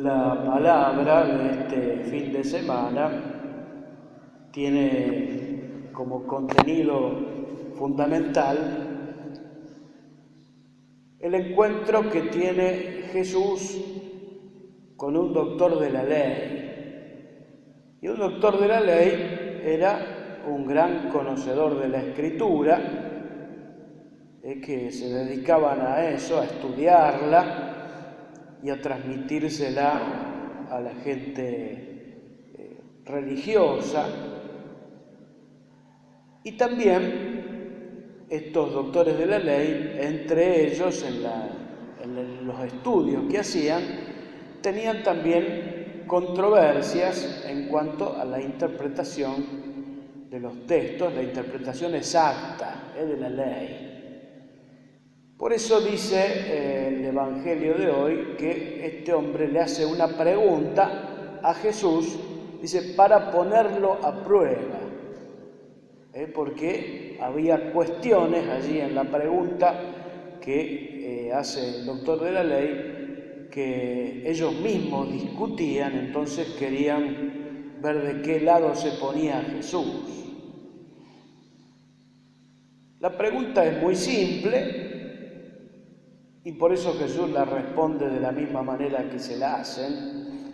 La palabra de este fin de semana tiene como contenido fundamental el encuentro que tiene Jesús con un doctor de la ley. Y un doctor de la ley era un gran conocedor de la Escritura, que se dedicaban a eso, a estudiarla y a transmitírsela a la gente religiosa. Y también estos doctores de la ley, entre ellos en los estudios que hacían, tenían también controversias en cuanto a la interpretación de los textos, la interpretación exacta de la ley. Por eso dice el Evangelio de hoy que este hombre le hace una pregunta a Jesús, dice, para ponerlo a prueba, porque había cuestiones allí en la pregunta que hace el doctor de la ley que ellos mismos discutían, entonces querían ver de qué lado se ponía Jesús. La pregunta es muy simple, y por eso Jesús la responde de la misma manera que se la hacen.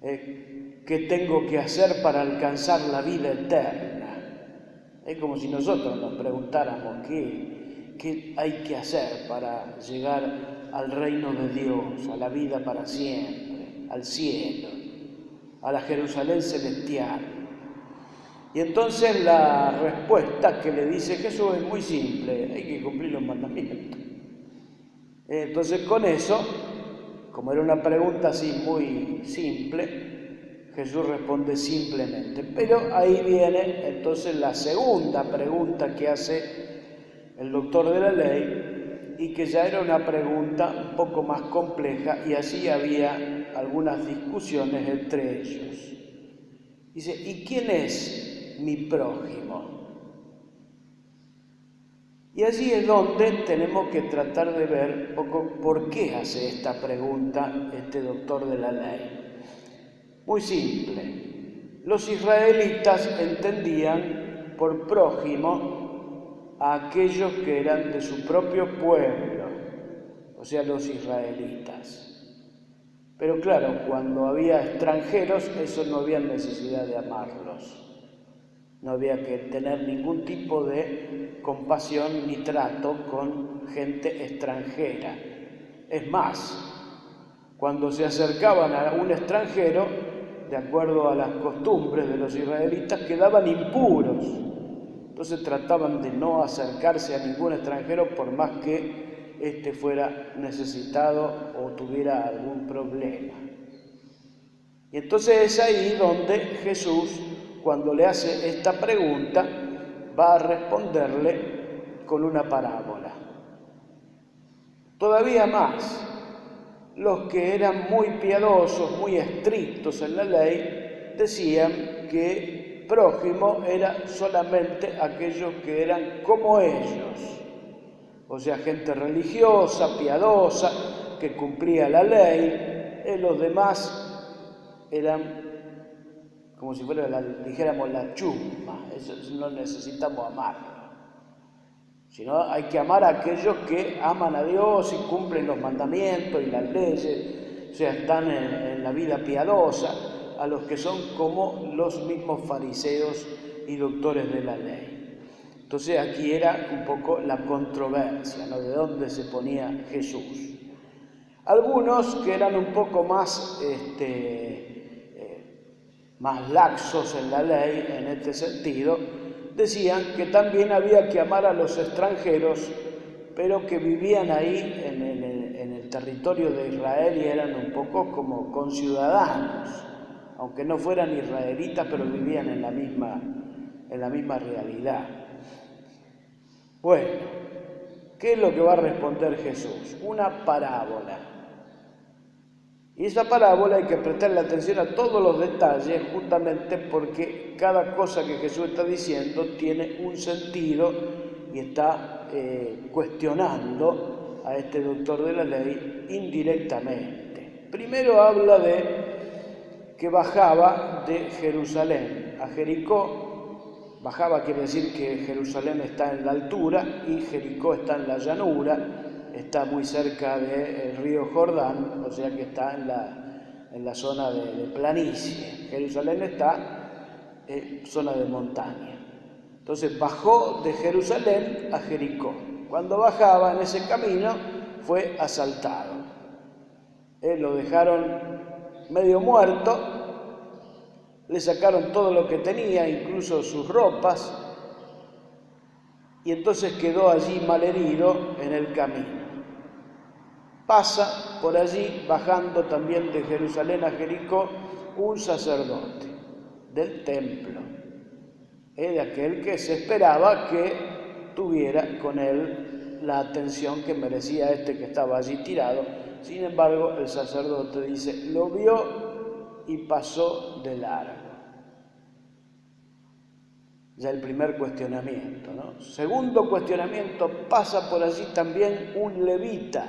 ¿Qué tengo que hacer para alcanzar la vida eterna? Es como si nosotros nos preguntáramos qué hay que hacer para llegar al reino de Dios, a la vida para siempre, al cielo, a la Jerusalén celestial. Y entonces la respuesta que le dice Jesús es muy simple, hay que cumplir los mandamientos. Entonces con eso, como era una pregunta así muy simple, Jesús responde simplemente. Pero ahí viene entonces la segunda pregunta que hace el doctor de la ley y que ya era una pregunta un poco más compleja y así había algunas discusiones entre ellos. Dice, ¿y quién es mi prójimo? Y allí es donde tenemos que tratar de ver un poco por qué hace esta pregunta este doctor de la ley. Muy simple. Los israelitas entendían por prójimo a aquellos que eran de su propio pueblo, o sea, los israelitas. Pero claro, cuando había extranjeros, eso no había necesidad de amarlos. No había que tener ningún tipo de compasión ni trato con gente extranjera. Es más, cuando se acercaban a un extranjero, de acuerdo a las costumbres de los israelitas, quedaban impuros. Entonces trataban de no acercarse a ningún extranjero por más que éste fuera necesitado o tuviera algún problema. Y entonces es ahí donde Jesús, cuando le hace esta pregunta, va a responderle con una parábola. Todavía más, los que eran muy piadosos, muy estrictos en la ley, decían que prójimo era solamente aquellos que eran como ellos, o sea, gente religiosa, piadosa, que cumplía la ley, los demás eran como si fuera, dijéramos, la chusma, eso no necesitamos amarlo, sino hay que amar a aquellos que aman a Dios y cumplen los mandamientos y las leyes, o sea, están en la vida piadosa, a los que son como los mismos fariseos y doctores de la ley. Entonces aquí era un poco la controversia, ¿no? De dónde se ponía Jesús. Algunos que eran un poco más laxos en la ley en este sentido, decían que también había que amar a los extranjeros, pero que vivían ahí en el territorio de Israel y eran un poco como conciudadanos, aunque no fueran israelitas, pero vivían en la misma realidad. Bueno, ¿qué es lo que va a responder Jesús? Una parábola. Y esa parábola hay que prestarle atención a todos los detalles, justamente porque cada cosa que Jesús está diciendo tiene un sentido y está cuestionando a este doctor de la ley indirectamente. Primero habla de que bajaba de Jerusalén a Jericó. Bajaba quiere decir que Jerusalén está en la altura y Jericó está en la llanura, está muy cerca del río Jordán, o sea que está en la zona de planicie. Jerusalén está en zona de montaña. Entonces bajó de Jerusalén a Jericó. Cuando bajaba en ese camino fue asaltado. Lo dejaron medio muerto, le sacaron todo lo que tenía, incluso sus ropas, y entonces quedó allí malherido en el camino. Pasa por allí, bajando también de Jerusalén a Jericó, un sacerdote del templo, de aquel que se esperaba que tuviera con él la atención que merecía este que estaba allí tirado. Sin embargo, el sacerdote dice, lo vio y pasó de largo. Ya el primer cuestionamiento, ¿no? Segundo cuestionamiento, pasa por allí también un levita.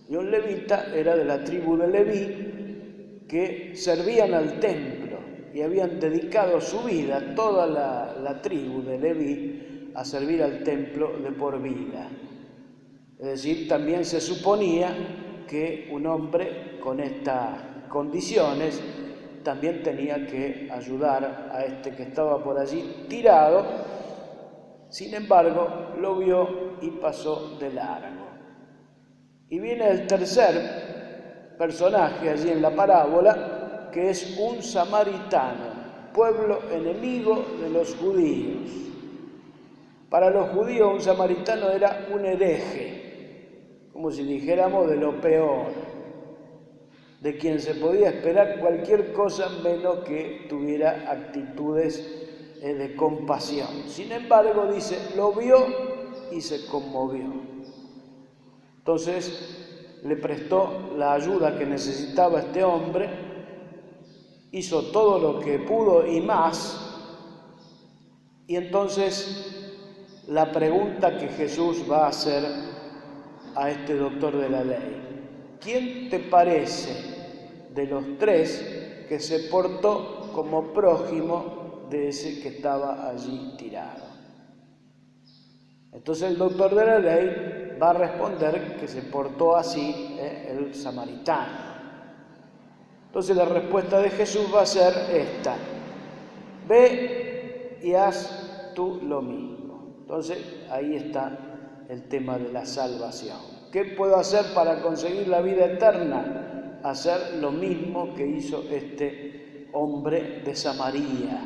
Y un levita era de la tribu de Leví, que servían al templo y habían dedicado su vida, toda la tribu de Leví, a servir al templo de por vida. Es decir, también se suponía que un hombre con estas condiciones también tenía que ayudar a este que estaba por allí tirado. Sin embargo, lo vio y pasó de largo. Y viene el tercer personaje allí en la parábola, que es un samaritano, pueblo enemigo de los judíos. Para los judíos un samaritano era un hereje, como si dijéramos de lo peor, de quien se podía esperar cualquier cosa menos que tuviera actitudes de compasión. Sin embargo, dice, lo vio y se conmovió. Entonces le prestó la ayuda que necesitaba este hombre, hizo todo lo que pudo y más, y entonces la pregunta que Jesús va a hacer a este doctor de la ley: ¿quién te parece de los tres que se portó como prójimo de ese que estaba allí tirado? Entonces el doctor de la ley va a responder que se portó así el samaritano. Entonces la respuesta de Jesús va a ser esta: ve y haz tú lo mismo. Entonces ahí está el tema de la salvación. ¿Qué puedo hacer para conseguir la vida eterna? Hacer lo mismo que hizo este hombre de Samaria.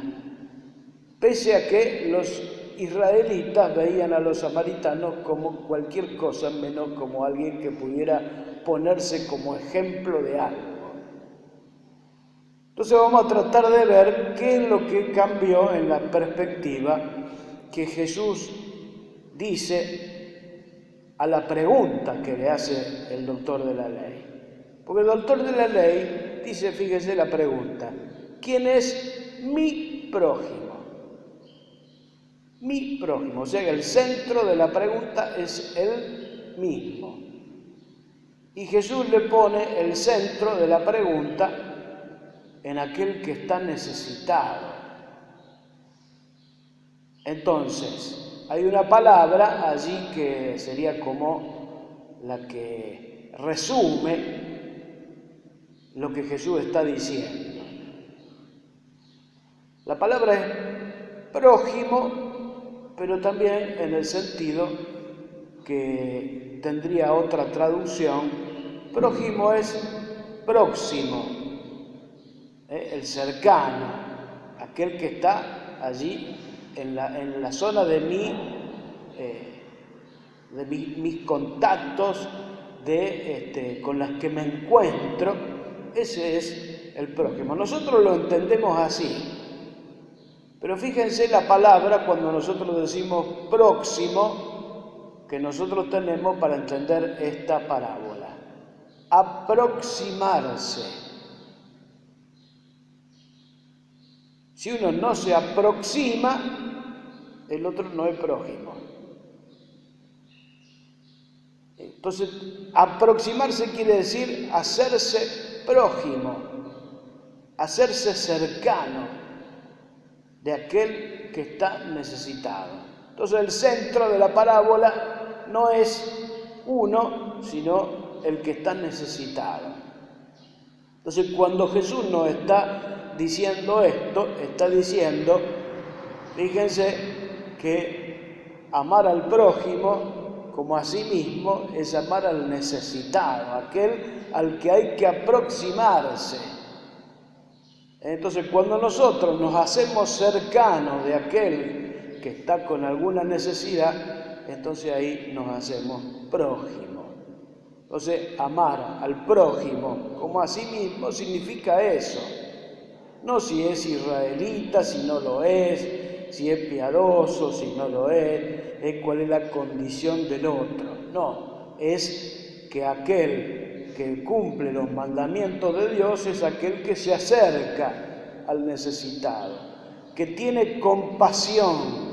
Pese a que los israelitas veían a los samaritanos como cualquier cosa menos como alguien que pudiera ponerse como ejemplo de algo. Entonces vamos a tratar de ver qué es lo que cambió en la perspectiva que Jesús dice a la pregunta que le hace el doctor de la ley. Porque el doctor de la ley dice, fíjese la pregunta: ¿quién es mi prójimo? Mi prójimo, o sea que el centro de la pregunta es él mismo. Y Jesús le pone el centro de la pregunta en aquel que está necesitado. Entonces, hay una palabra allí que sería como la que resume lo que Jesús está diciendo. La palabra es prójimo, pero también en el sentido que tendría otra traducción. Prójimo es próximo, el cercano, aquel que está allí en la zona de mis contactos, con las que me encuentro. Ese es el prójimo. Nosotros lo entendemos así. Pero fíjense la palabra cuando nosotros decimos próximo que nosotros tenemos para entender esta parábola: aproximarse. Si uno no se aproxima, el otro no es prójimo. Entonces, aproximarse quiere decir hacerse prójimo, hacerse cercano de aquel que está necesitado. Entonces, el centro de la parábola no es uno, sino el que está necesitado. Entonces, cuando Jesús nos está diciendo esto, está diciendo, fíjense que amar al prójimo como a sí mismo es amar al necesitado, aquel al que hay que aproximarse. Entonces, cuando nosotros nos hacemos cercanos de aquel que está con alguna necesidad, entonces ahí nos hacemos prójimos. Entonces, amar al prójimo como a sí mismo significa eso. No si es israelita, si no lo es, si es piadoso, si no lo es cuál es la condición del otro. No, es que aquel que cumple los mandamientos de Dios es aquel que se acerca al necesitado, que tiene compasión,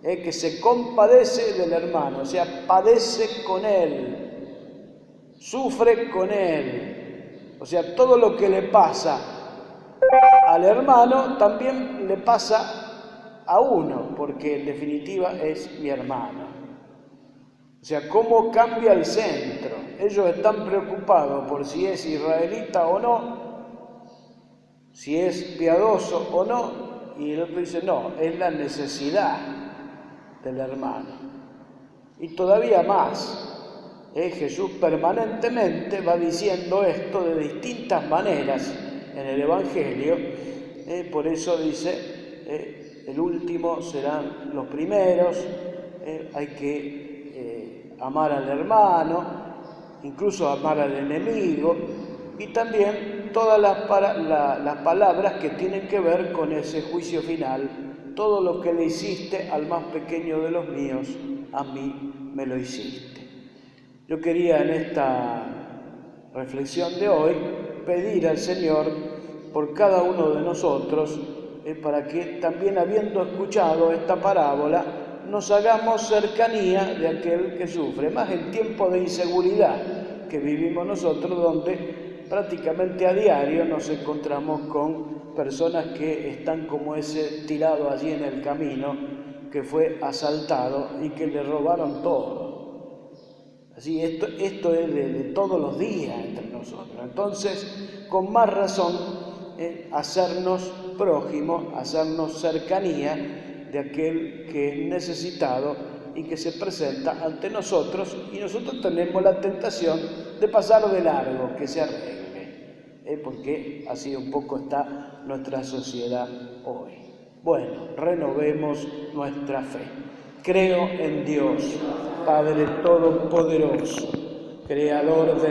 que se compadece del hermano, o sea, padece con él, sufre con él. O sea, todo lo que le pasa al hermano también le pasa a uno, porque en definitiva es mi hermano. O sea, ¿cómo cambia el centro? Ellos están preocupados por si es israelita o no, si es piadoso o no, y el otro dice, no, es la necesidad del hermano. Y todavía más, Jesús permanentemente va diciendo esto de distintas maneras en el Evangelio, por eso dice, el último serán los primeros, hay que amar al hermano, incluso amar al enemigo, y también todas las palabras que tienen que ver con ese juicio final. Todo lo que le hiciste al más pequeño de los míos, a mí me lo hiciste. Yo quería en esta reflexión de hoy pedir al Señor por cada uno de nosotros, para que también habiendo escuchado esta parábola, nos hagamos cercanía de aquel que sufre, más en tiempos de inseguridad que vivimos nosotros, donde prácticamente a diario nos encontramos con personas que están como ese tirado allí en el camino, que fue asaltado y que le robaron todo. Así, esto es de todos los días entre nosotros. Entonces, con más razón, hacernos prójimos, hacernos cercanía de aquel que es necesitado y que se presenta ante nosotros, y nosotros tenemos la tentación de pasar de largo, que se arregle, porque así un poco está nuestra sociedad hoy. Bueno, renovemos nuestra fe. Creo en Dios, Padre Todopoderoso, Creador de